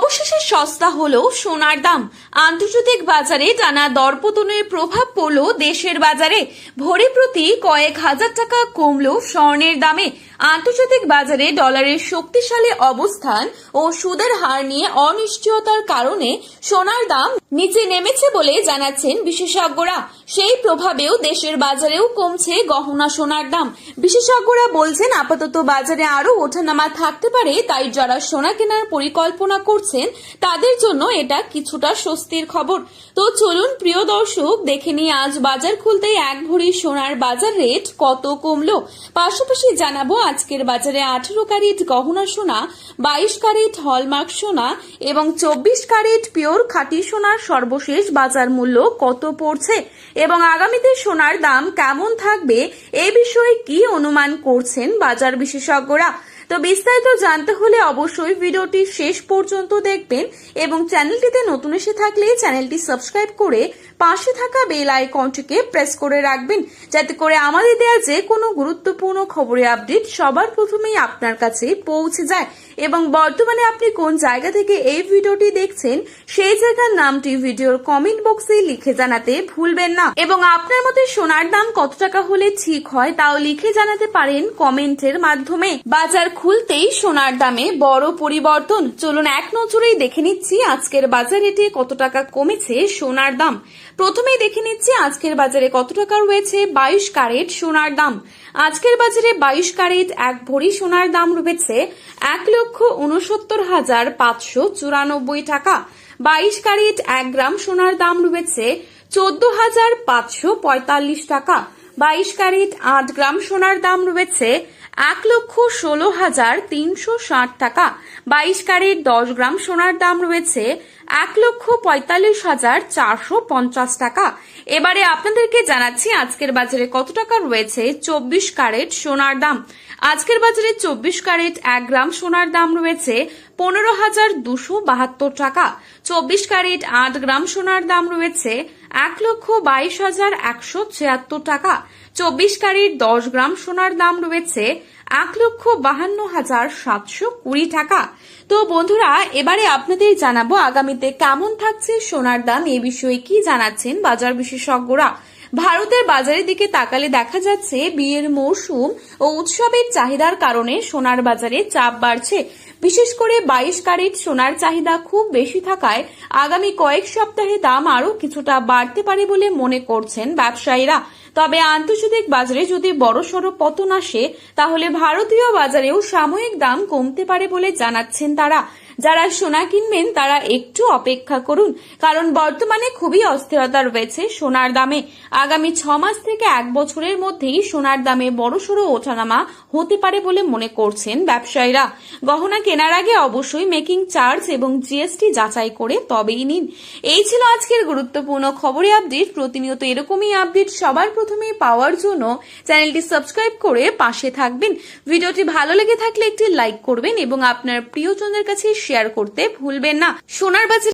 অবশেষে সস্তা হলো সোনার দাম। আন্তর্জাতিক বাজারে টানা দরপতনের প্রভাব পড়ল দেশের বাজারে। ভরি প্রতি কয়েক হাজার টাকা কমলো স্বর্ণের দামে। আন্তর্জাতিক বাজারে ডলারের শক্তিশালী অবস্থান ও সুদের হার নিয়ে অনিশ্চয়তার কারণে সোনার দাম নিচে নেমেছে বলে জানাচ্ছেন বিশেষজ্ঞরা। সেই প্রভাবেও দেশের বাজারেও কমছে গহনা সোনার দাম। বিশেষজ্ঞরা বলছেন আপাতত বাজারে আরো ওঠানামা থাকতে পারে, তাই যারা সোনা কেনার পরিকল্পনা করছেন তাদের জন্য এটা কিছুটা স্বস্তির খবর। তো চলুন প্রিয় দর্শক, দেখে নিই আজ বাজার খুলতেই এক ভরি সোনার বাজার রেট কত কমলো। পাশাপাশি জানাবো আজকের বাজারে 18 ক্যারেট গহনা সোনা, 22 ক্যারেট হলমার্ক সোনা এবং 24 ক্যারেট পিওর খাঁটি সোনার সর্বশেষ বাজার মূল্য কত পড়ছে এবং আগামীতে সোনার দাম কেমন থাকবে এ বিষয়ে কি অনুমান করছেন বাজার বিশেষজ্ঞরা। তো বিস্তারিত জানতে হলে অবশ্যই ভিডিওটি শেষ পর্যন্ত দেখবেন এবং চ্যানেলটিতে নতুন এসে থাকলে চ্যানেলটি সাবস্ক্রাইব করে পাশে থাকা বেল আইকনটিকে প্রেস করে রাখবেন, যাতে করে আমাদের দেওয়া যে কোনো গুরুত্বপূর্ণ খবরের আপডেট সবার প্রথমেই আপনার কাছে পৌঁছে যায়। এবং বর্তমানে আপনি কোন জায়গা থেকে এই ভিডিওটি দেখছেন সেই জায়গার নামটি ভিডিওর কমেন্ট বক্সে লিখে জানাতে ভুলবেন না। এবং আপনার মতে সোনার দাম কত টাকা হলে ঠিক হয় তাও লিখে জানাতে পারেন কমেন্টের মাধ্যমে। বাজার খুলতেই সোনার দামে বড় পরিবর্তন। চলুন এক নজরেই দেখে নিচ্ছি আজকের বাজার রেটে কত টাকা কমেছে সোনার দাম। প্রথমেই দেখে নিচ্ছি আজকের বাজারে কত টাকা রয়েছে 22 ক্যারেট সোনার দাম। আজকের বাজারে 22 ক্যারেট এক ভরি সোনার দাম রয়েছে 1,69,594 টাকা। 22 ক্যারেট 1 গ্রাম সোনার দাম রয়েছে 14,545 টাকা। 22 ক্যারেট 8 গ্রাম সোনার দাম রয়েছে 1,16,360 টাকা। 22 ক্যারেট 10 গ্রাম সোনার দাম রয়েছে 1,45,450 টাকা। এবারে আপনাদেরকে জানাচ্ছি আজকের বাজারে কত টাকা রয়েছে 24 ক্যারেট সোনার দাম। আজকের বাজারে 24 ক্যারেট 1 গ্রাম সোনার দাম রয়েছে 15,272 টাকা। 24 ক্যারেট 8 গ্রাম সোনার দাম রয়েছে 1,22,176 টাকা। 24 ক্যারেট 10 গ্রাম সোনার দাম রয়েছে 1,52,720 টাকা। তো বন্ধুরা, এবারে আপনাদের জানাবো আগামীতে কেমন থাকছে সোনার দাম, এ বিষয়ে কি জানাচ্ছেন বাজার বিশেষজ্ঞরা। ভারতের বাজারের দিকে তাকালে দেখা যাচ্ছে বিয়ের মৌসুম ও উৎসবের চাহিদার কারণে সোনার বাজারে চাপ বাড়ছে। বিশেষ করে 22 ক্যারেট সোনার চাহিদা খুব বেশি থাকায় আগামী কয়েক সপ্তাহে দাম আরো কিছুটা বাড়তে পারে বলে মনে করছেন ব্যবসায়ীরা। তবে আন্তর্জাতিক বাজারে যদি বড়সড় পতন আসে তাহলে ভারতীয় বাজারেও সাময়িক দাম কমতে পারে বলে জানাচ্ছেন তারা। যারা সোনা কিনবেন তারা একটু অপেক্ষা করুন, কারণ বর্তমানে খুবই অস্থিরতা রয়েছে সোনার দামে। আগামী 6 মাস থেকে 1 বছরের মধ্যেই সোনার দামে বড়সড় ওঠানামা হতে পারে বলে মনে করছেন ব্যবসায়ীরা। গহনা কেনার আগে অবশ্যই মেকিং চার্জ এবং জিএসটি যাচাই করে তবেই নিন। এই ছিল আজকের গুরুত্বপূর্ণ খবরের আপডেট। প্রতিনিয়ত এরকমই আপডেট সবার প্রথমে পাওয়ার জন্য চ্যানেলটি সাবস্ক্রাইব করে পাশে থাকবেন। ভিডিওটি ভালো লেগে থাকলে একটি লাইক করবেন এবং আপনার প্রিয়জনদের কাছে শেয়ার করতে ভুলবেন না। সোনার বাজারে